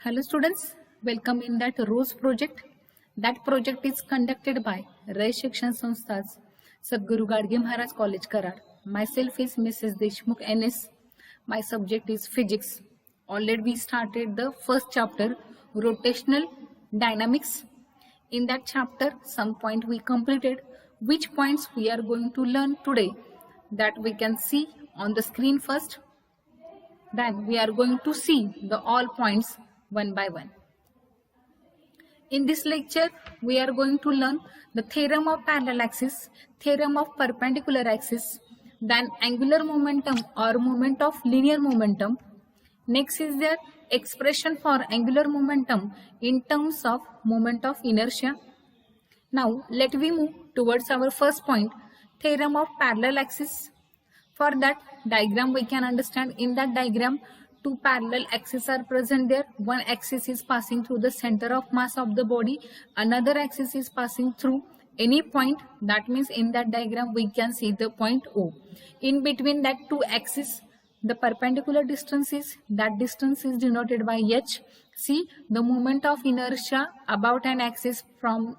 Hello students, welcome in that ROSE project. That project is conducted by Ray Shikshan Sanstha's Sadhguru Gadge Maharaj College Karad. Myself is Mrs. Deshmukh NS. My subject is physics. Already we started the first chapter, rotational dynamics. In that chapter, some point we completed. Which points we are going to learn today? That we can see on the screen first. Then we are going to see the all points one by one. In this lecture, we are going to learn the theorem of parallel axis, theorem of perpendicular axis, then angular momentum or moment of linear momentum. Next is the expression for angular momentum in terms of moment of inertia. Now, let we move towards our first point, theorem of parallel axis. For that diagram, we can understand in that diagram, two parallel axes are present there. One axis is passing through the center of mass of the body. Another axis is passing through any point. That means in that diagram, we can see the point O. In between that two axes, the perpendicular distance is, that distance is denoted by h. See, the moment of inertia about an axis from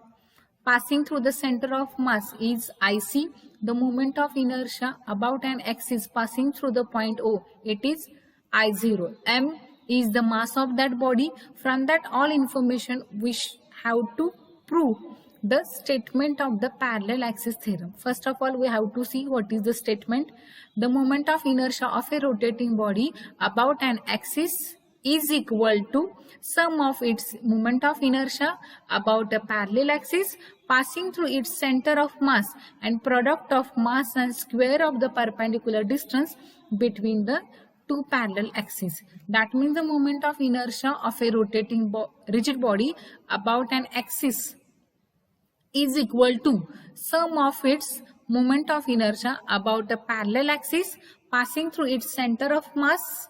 passing through the center of mass is IC. The moment of inertia about an axis passing through the point O, it is I0. M is the mass of that body. From that all information we have to prove the statement of the parallel axis theorem. First of all, we have to see what is the statement. The moment of inertia of a rotating body about an axis is equal to sum of its moment of inertia about a parallel axis passing through its center of mass and product of mass and square of the perpendicular distance between the two parallel axes. That means the moment of inertia of a rotating rigid body about an axis is equal to sum of its moment of inertia about a parallel axis passing through its center of mass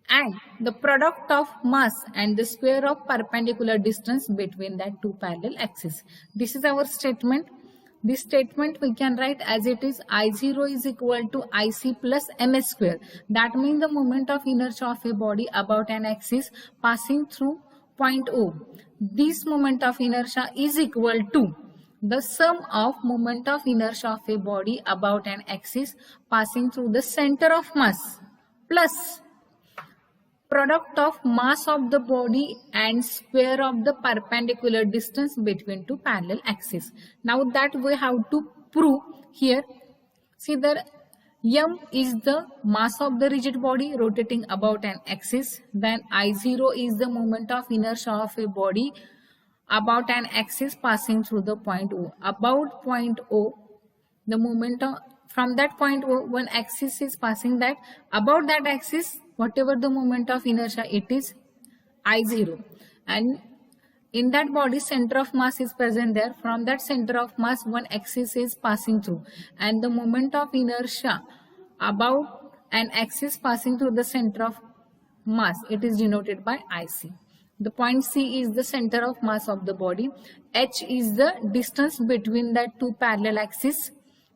and the product of mass and the square of perpendicular distance between that two parallel axes. This is our statement. This statement we can write as it is I0 is equal to IC plus ms square. That means the moment of inertia of a body about an axis passing through point O. This moment of inertia is equal to the sum of moment of inertia of a body about an axis passing through the center of mass plus product of mass of the body and square of the perpendicular distance between two parallel axes. Now that we have to prove here. See, the m is the mass of the rigid body rotating about an axis. Then I0 is the moment of inertia of a body about an axis passing through the point O. About point O, the moment of, from that point O, one axis is passing that. About that axis, whatever the moment of inertia, it is I0. And in that body, center of mass is present there. From that center of mass, one axis is passing through. And the moment of inertia about an axis passing through the center of mass, it is denoted by IC. The point C is the center of mass of the body. H is the distance between that two parallel axes.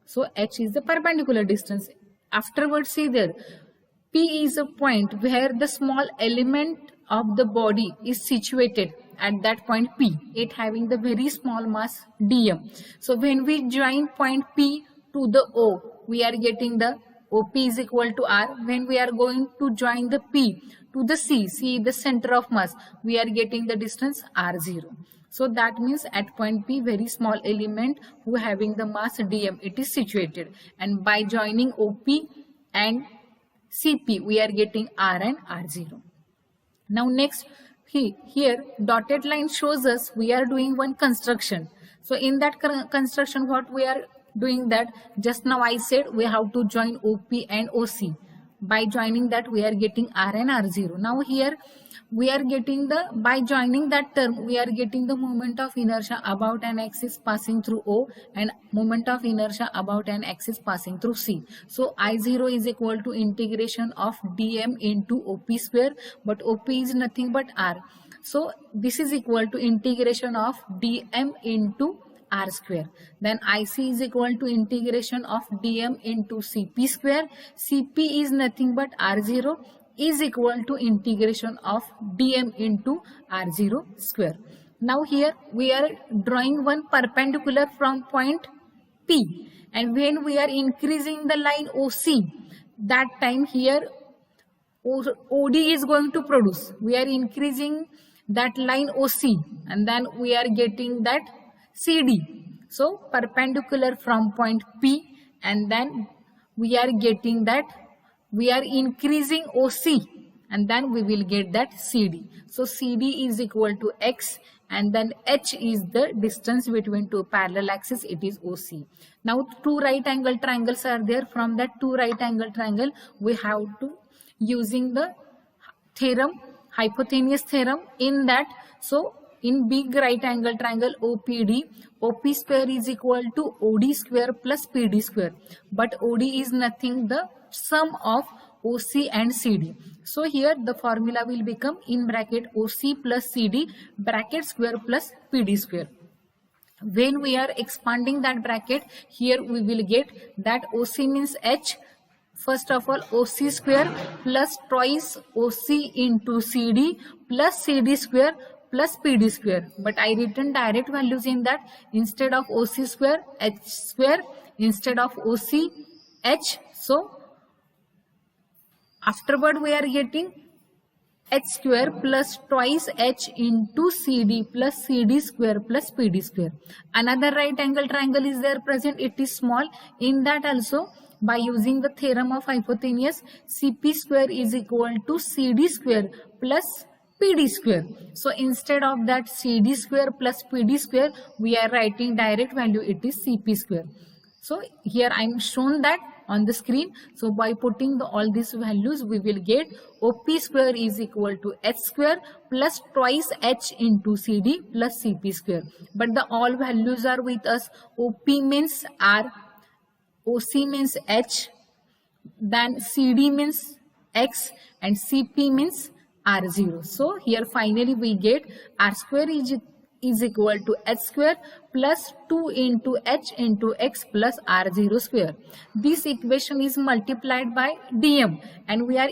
So H is the perpendicular distance. Afterwards, see there, P is a point where the small element of the body is situated at that point P, it having the very small mass dm. So when we join point P to the O, we are getting the OP is equal to R. When we are going to join the P to the C, the center of mass, we are getting the distance R0. So that means at point P, very small element who having the mass dm, it is situated. And by joining OP and CP, we are getting R and R0. Now next, here dotted line shows us we are doing one construction. So in that construction, what we are doing that, just now I said we have to join OP and OC. By joining that, we are getting R and R0. Now here, we are getting the, by joining that term, we are getting the moment of inertia about an axis passing through O and moment of inertia about an axis passing through C. So I0 is equal to integration of dm into OP square, but OP is nothing but R. So this is equal to integration of dm into R square. Then IC is equal to integration of dm into Cp square. Cp is nothing but R0. is equal to integration of dm into r0 square. Now here we are drawing one perpendicular from point P, and when we are increasing the line OC, that time here OD is going to produce. We are increasing that line OC, and then we are getting that CD. So perpendicular from point P, and then we are getting that we are increasing OC, and then we will get that CD. So CD is equal to X, and then H is the distance between two parallel axes, it is OC. Now two right angle triangles are there. From that two right angle triangle, we have to using the theorem, hypotenuse theorem in that. So in big right angle triangle OPD, OP square is equal to OD square plus PD square, but OD is nothing the sum of OC and CD. So here the formula will become in bracket OC plus CD bracket square plus PD square. When we are expanding that bracket, here we will get that OC means H. First of all, OC square plus twice OC into CD plus CD square plus PD square. But I written direct values in that. Instead of OC square, H square. Instead of OC, H. So afterward we are getting H square plus twice H into CD plus CD square plus PD square. Another right angle triangle is there present. It is small. In that also, by using the theorem of hypotenuse, CP square is equal to CD square plus PD square. So instead of that CD square plus PD square, we are writing direct value, it is CP square. So here I am shown that on the screen. So by putting all these values, we will get OP square is equal to H square plus twice H into CD plus CP square. But the all values are with us. OP means R, OC means H, then CD means X, and CP means R0. So here finally we get R square is equal to H square plus 2 into H into X plus R0 square. This equation is multiplied by dm, and we are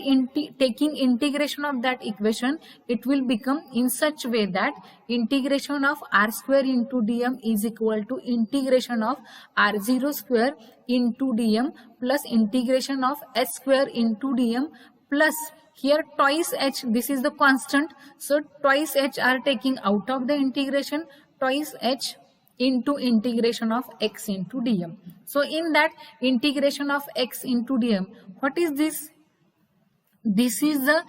taking integration of that equation. It will become in such way that integration of R square into dm is equal to integration of R0 square into dm plus integration of H square into dm plus here twice H, this is the constant, so twice H are taking out of the integration, twice H into integration of X into dm. So in that integration of X into dm, what is this? This is the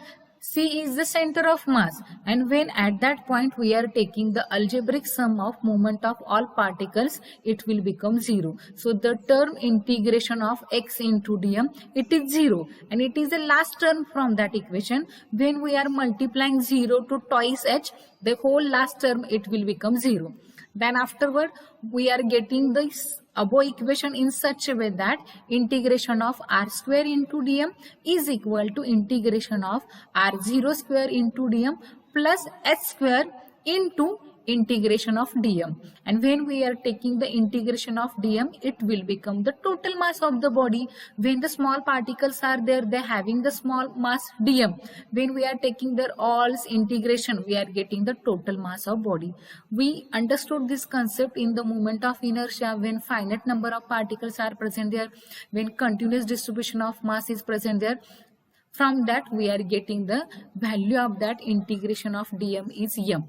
C is the center of mass, and when at that point we are taking the algebraic sum of moment of all particles, it will become 0. So the term integration of X into dm, it is 0, and it is the last term from that equation. When we are multiplying 0 to twice H, the whole last term it will become 0. Then afterward we are getting this above equation in such a way that integration of R square into dm is equal to integration of R0 square into dm plus H square into integration of dm. And when we are taking the integration of dm, it will become the total mass of the body. When the small particles are there, they are having the small mass dm. When we are taking their all integration, we are getting the total mass of body. We understood this concept in the moment of inertia when finite number of particles are present there, when continuous distribution of mass is present there. From that we are getting the value of that integration of dm is m.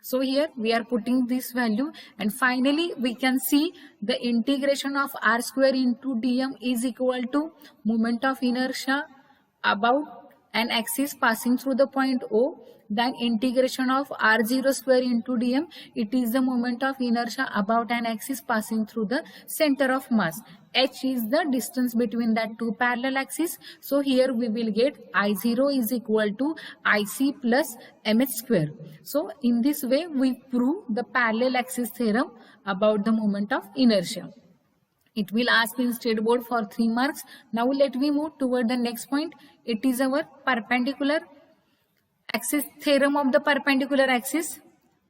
So here we are putting this value, and finally we can see the integration of R square into dm is equal to moment of inertia about an axis passing through the point O. Then integration of R0 square into dm, it is the moment of inertia about an axis passing through the center of mass. H is the distance between that two parallel axes. So here we will get I0 is equal to IC plus MH square. So in this way we prove the parallel axis theorem about the moment of inertia. It will ask in state board for 3 marks. Now let me move toward the next point. It is our perpendicular axis theorem of the perpendicular axis.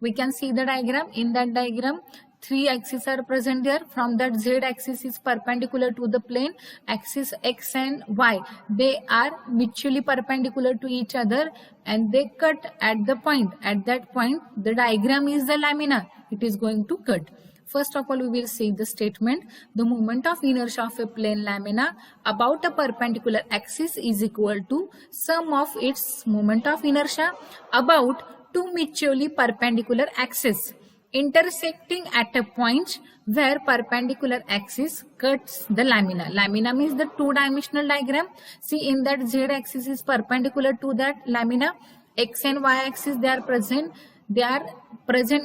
We can see the diagram. In that diagram, three axes are present there. From that, z axis is perpendicular to the plane. Axis x and y, they are mutually perpendicular to each other and they cut at the point. At that point, the diagram is the lamina. It is going to cut. First of all, we will see the statement. The moment of inertia of a plane lamina about a perpendicular axis is equal to sum of its moment of inertia about two mutually perpendicular axes intersecting at a point where perpendicular axis cuts the lamina. Lamina means the two-dimensional diagram. See, in that z-axis is perpendicular to that lamina. X and y-axis, they are present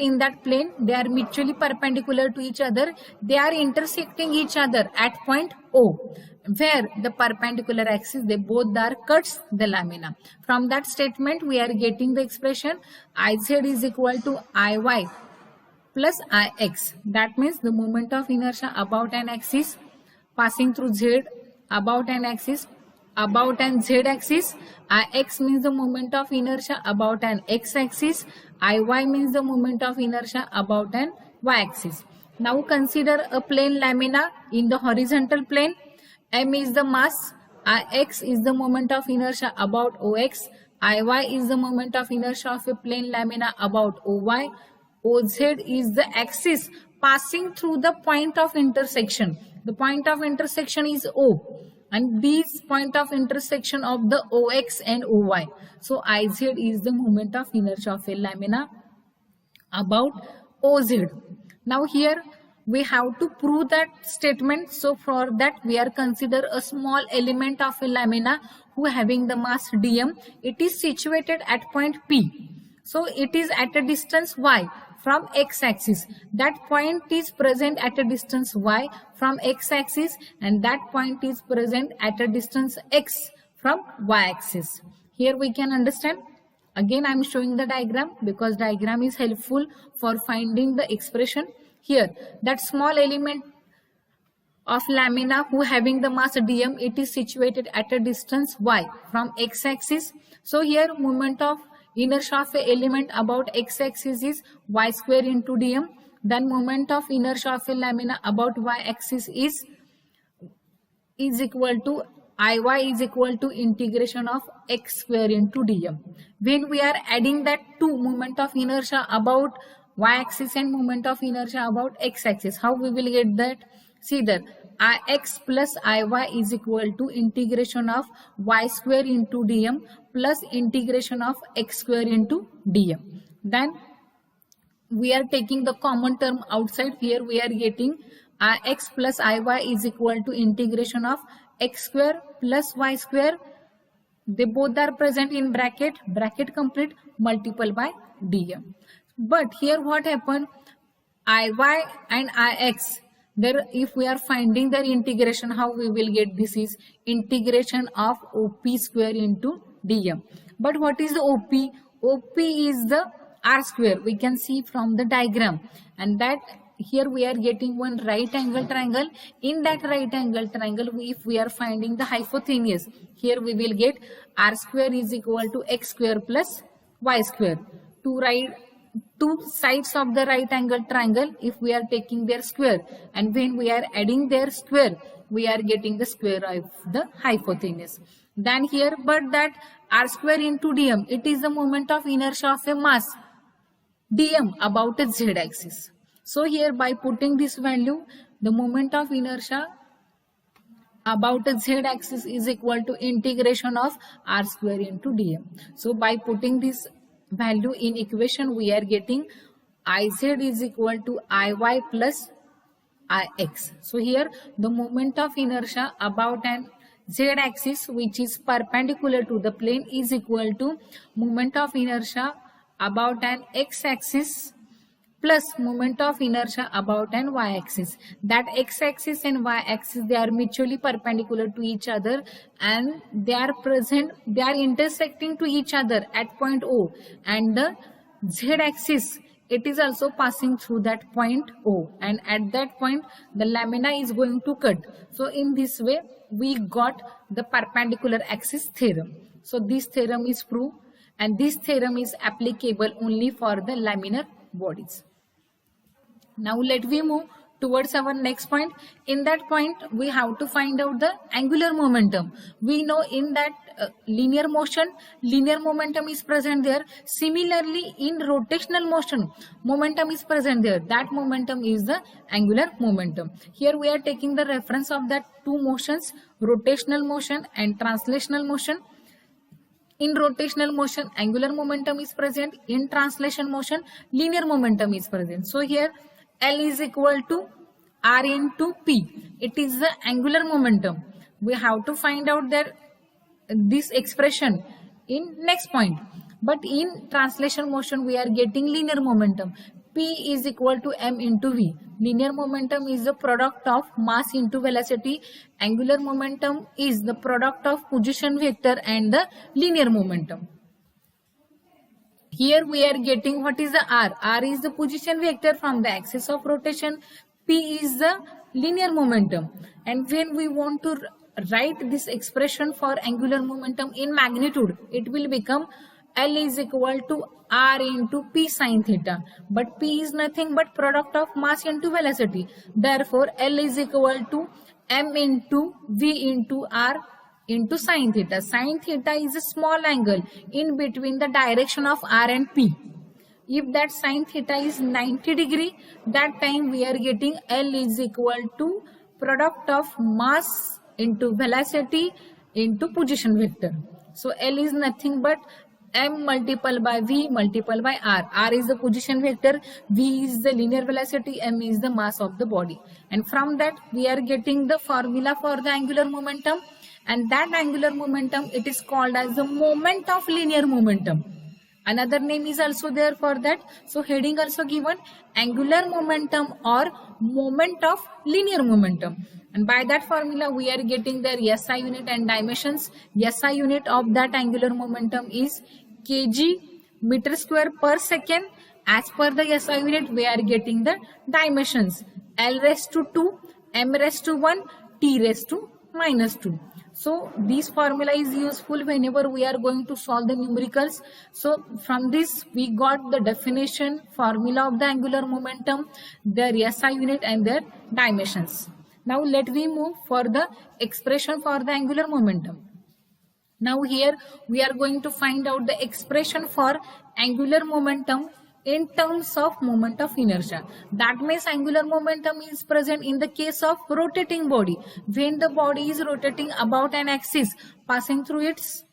in that plane. They are mutually perpendicular to each other. They are intersecting each other at point O, where the perpendicular axis, they both are cuts the lamina. From that statement, we are getting the expression Iz is equal to Iy plus Ix. That means the moment of inertia about an axis passing through Z, about an axis, about an z-axis. Ix means the moment of inertia about an x-axis. Iy means the moment of inertia about an y-axis. Now consider a plane lamina in the horizontal plane. M is the mass. Ix is the moment of inertia about Ox. Iy is the moment of inertia of a plane lamina about Oy. Oz is the axis passing through the point of intersection. The point of intersection is O. And this point of intersection of the Ox and Oy. So Iz is the moment of inertia of a lamina about Oz. Now here we have to prove that statement. So for that we are consider a small element of a lamina who having the mass dm. It is situated at point P. So it is at a distance y from x-axis. That point is present at a distance y from x-axis and that point is present at a distance x from y-axis. Here we can understand. Again I am showing the diagram because diagram is helpful for finding the expression. Here that small element of lamina who having the mass dm, it is situated at a distance y from x-axis. So here moment of inertia of a element about x-axis is y square into dm. Then moment of inertia of a lamina about y-axis is equal to Iy is equal to integration of x square into dm. When we are adding that two, moment of inertia about y-axis and moment of inertia about x-axis, how we will get that? See that Ix plus Iy is equal to integration of y square into dm plus integration of x square into dm. Then we are taking the common term outside. Here we are getting Ix plus Iy is equal to integration of x square plus y square. They both are present in bracket complete, multiple by dm. But here what happened? Iy and Ix, there if we are finding their integration, how we will get this is integration of OP square into dm. But what is the OP? OP is the r square. We can see from the diagram, and that here we are getting one right angle triangle. In that right angle triangle, if we are finding the hypotenuse, here we will get r square is equal to x square plus y square. Two sides of the right angle triangle, if we are taking their square, and when we are adding their square, we are getting the square of the hypotenuse. Then here, but that r square into dm, it is the moment of inertia of a mass dm about a z-axis. So here by putting this value, the moment of inertia about a z-axis is equal to integration of r square into dm. So by putting this value in equation, we are getting Iz is equal to Iy plus Ix. So here the moment of inertia about an z-axis which is perpendicular to the plane is equal to moment of inertia about an x-axis plus moment of inertia about an y-axis. That x-axis and y-axis, they are mutually perpendicular to each other and they are intersecting to each other at point O, and the z-axis, it is also passing through that point O, and at that point the lamina is going to cut. So in this way we got the perpendicular axis theorem. So this theorem is proved, and this theorem is applicable only for the laminar bodies. Now let we move towards our next point. In that point, we have to find out the angular momentum. We know in that linear motion, linear momentum is present there. Similarly, in rotational motion, momentum is present there. That momentum is the angular momentum. Here we are taking the reference of that two motions, rotational motion and translational motion. In rotational motion, angular momentum is present. In translation motion, linear momentum is present. So here L is equal to R into P. It is the angular momentum. We have to find out that this expression in next point. But in translation motion, we are getting linear momentum. P is equal to M into V. Linear momentum is the product of mass into velocity. Angular momentum is the product of position vector and the linear momentum. Here we are getting what is the R. R is the position vector from the axis of rotation. P is the linear momentum. And when we want to write this expression for angular momentum in magnitude, it will become L is equal to R into P sine theta. But P is nothing but product of mass into velocity. Therefore, L is equal to M into V into R into sine theta. Sine theta is a small angle in between the direction of R and P. If that sine theta is 90 degree, that time we are getting L is equal to product of mass into velocity into position vector. So L is nothing but M multiplied by V multiplied by R. R is the position vector, V is the linear velocity, M is the mass of the body. And from that we are getting the formula for the angular momentum. And that angular momentum, it is called as the moment of linear momentum. Another name is also there for that. So heading also given, angular momentum or moment of linear momentum. And by that formula, we are getting their SI unit and dimensions. SI unit of that angular momentum is kg meter square per second. As per the SI unit, we are getting the dimensions L raised to 2, M raised to 1, T raised to minus 2. So this formula is useful whenever we are going to solve the numericals. So from this we got the definition, formula of the angular momentum, their SI unit and their dimensions. Now let me move for the expression for the angular momentum. Now here we are going to find out the expression for angular momentum in terms of moment of inertia. That means angular momentum is present in the case of rotating body. When the body is rotating about an axis, passing through its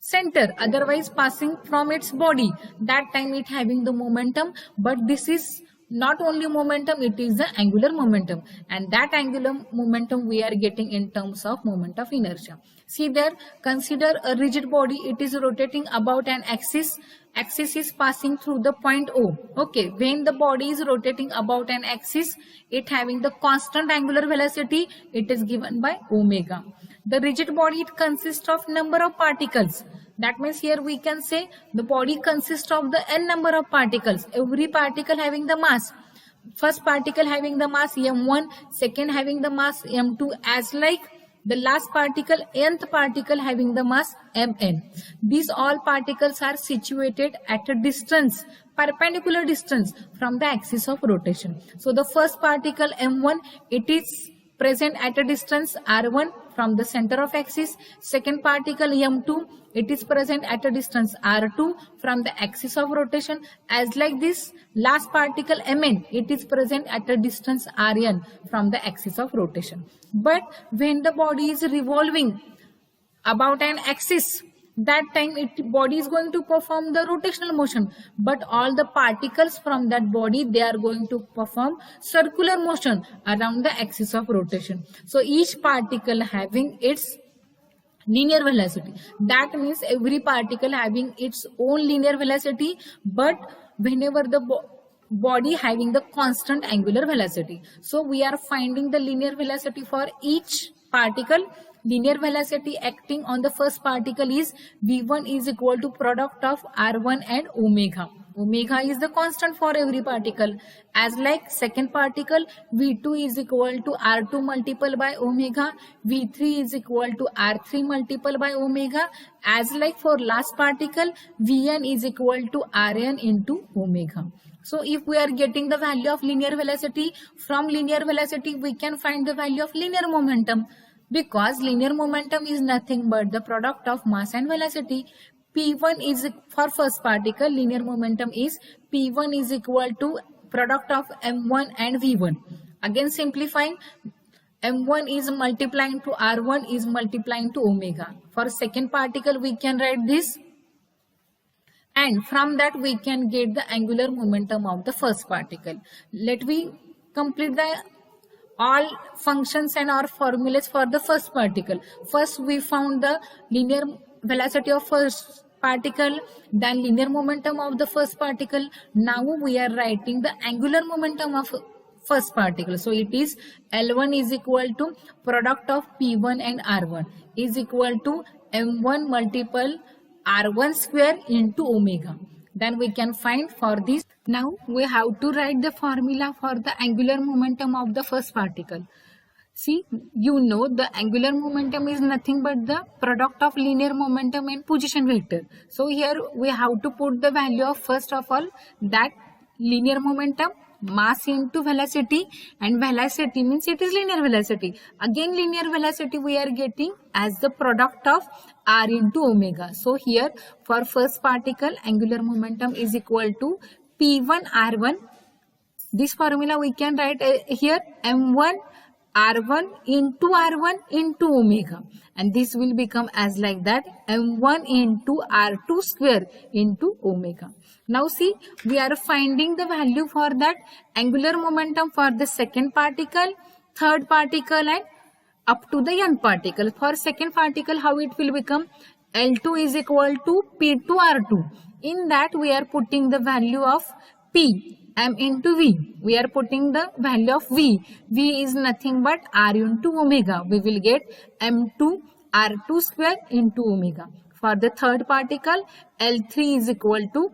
center, otherwise passing from its body, that time it having the momentum. But this is not only momentum, it is the angular momentum. And that angular momentum we are getting in terms of moment of inertia. See there, consider a rigid body. It is rotating about an axis. Axis is passing through the point O. Okay, when the body is rotating about an axis, it having the constant angular velocity, it is given by omega. The rigid body, it consists of number of particles. That means here we can say the body consists of the n number of particles. Every particle having the mass. First particle having the mass m1, second having the mass m2, as like the last particle, nth particle having the mass mn. These all particles are situated at a distance, perpendicular distance from the axis of rotation. So the first particle m1, it is present at a distance r1 from the center of axis. Second particle m2, it is present at a distance r2 from the axis of rotation. As like this, last particle mn, it is present at a distance rn from the axis of rotation. But when the body is revolving about an axis, that time body is going to perform the rotational motion, but all the particles from that body, they are going to perform circular motion around the axis of rotation. So each particle having its linear velocity. That means every particle having its own linear velocity, but whenever the body having the constant angular velocity. So we are finding the linear velocity for each particle. Linear velocity acting on the first particle is V1 is equal to product of R1 and omega. Omega is the constant for every particle. As like second particle, V2 is equal to R2 multiplied by omega. V3 is equal to R3 multiplied by omega. As like for last particle, Vn is equal to Rn into omega. So if we are getting the value of linear velocity, from linear velocity we can find the value of linear momentum, because linear momentum is nothing but the product of mass and velocity. P1 is for first particle, linear momentum is P1 is equal to product of M1 and V1. Again simplifying, M1 is multiplying to R1 is multiplying to omega. For second particle we can write this, and from that we can get the angular momentum of the first particle. Let me complete the all functions and our formulas for the first particle. First we found the linear velocity of first particle, then linear momentum of the first particle. Now we are writing the angular momentum of first particle. So it is L1 is equal to product of P1 and R1 is equal to M1 multiple R1 square into omega. Then we can find for this. Now we have to write the formula for the angular momentum of the first particle. See, you know the angular momentum is nothing but the product of linear momentum and position vector. So here we have to put the value of first of all that linear momentum, mass into velocity, and velocity means it is linear velocity. Again linear velocity we are getting as the product of r into omega. So here for first particle angular momentum is equal to P1 R1. This formula we can write here M1 R1 into omega, and this will become as like that M1 into R2 square into omega. Now see, we are finding the value for that angular momentum for the second particle, third particle, and up to the nth particle. For second particle, how it will become? L2 is equal to P2 R2. In that we are putting the value of P, M into V. We are putting the value of V. V is nothing but R into omega. We will get M2 R2 square into omega. For the third particle, L3 is equal to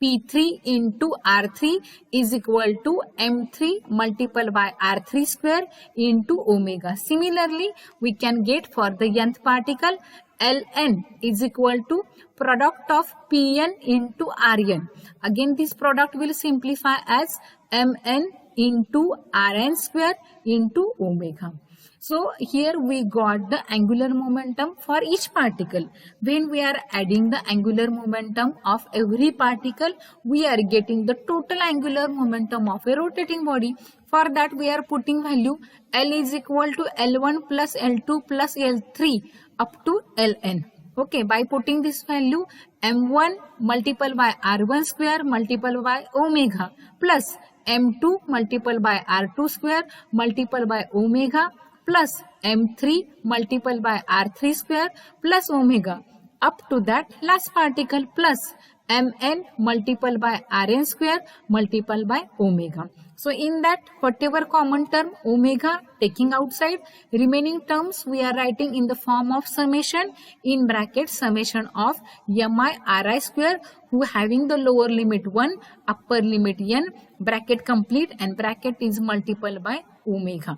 P3 into R3 is equal to M3 multiplied by R3 square into omega. Similarly, we can get for the nth particle, Ln is equal to product of Pn into Rn. Again this product will simplify as Mn into Rn square into omega. So here we got the angular momentum for each particle. When we are adding the angular momentum of every particle, we are getting the total angular momentum of a rotating body. For that we are putting value L is equal to L1 plus L2 plus L3 up to Ln. Okay, by putting this value M1 multiplied by R1 square multiplied by omega plus M2 multiplied by R2 square multiplied by omega plus M3 multiplied by R3 square plus omega up to that last particle plus Mn multiplied by Rn square multiplied by omega. So in that whatever common term omega taking outside, remaining terms we are writing in the form of summation in bracket summation of mi ri square, who having the lower limit 1, upper limit n, bracket complete, and bracket is multiplied by omega.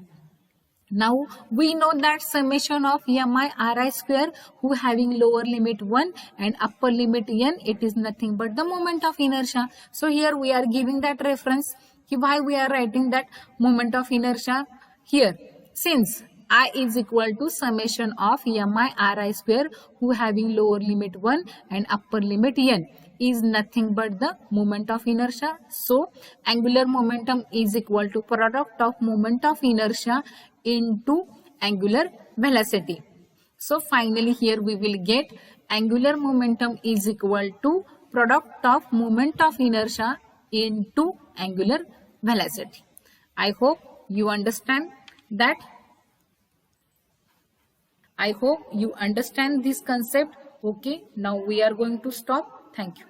Now we know that summation of mi ri square, who having lower limit 1 and upper limit n, it is nothing but the moment of inertia. So here we are giving that reference. Why we are writing that moment of inertia here? Since I is equal to summation of mi ri square, who having lower limit 1 and upper limit n, is nothing but the moment of inertia. So angular momentum is equal to product of moment of inertia into angular velocity. So finally here we will get angular momentum is equal to product of moment of inertia into angular velocity. I hope you understand that. I hope you understand this concept. Okay, now we are going to stop. Thank you.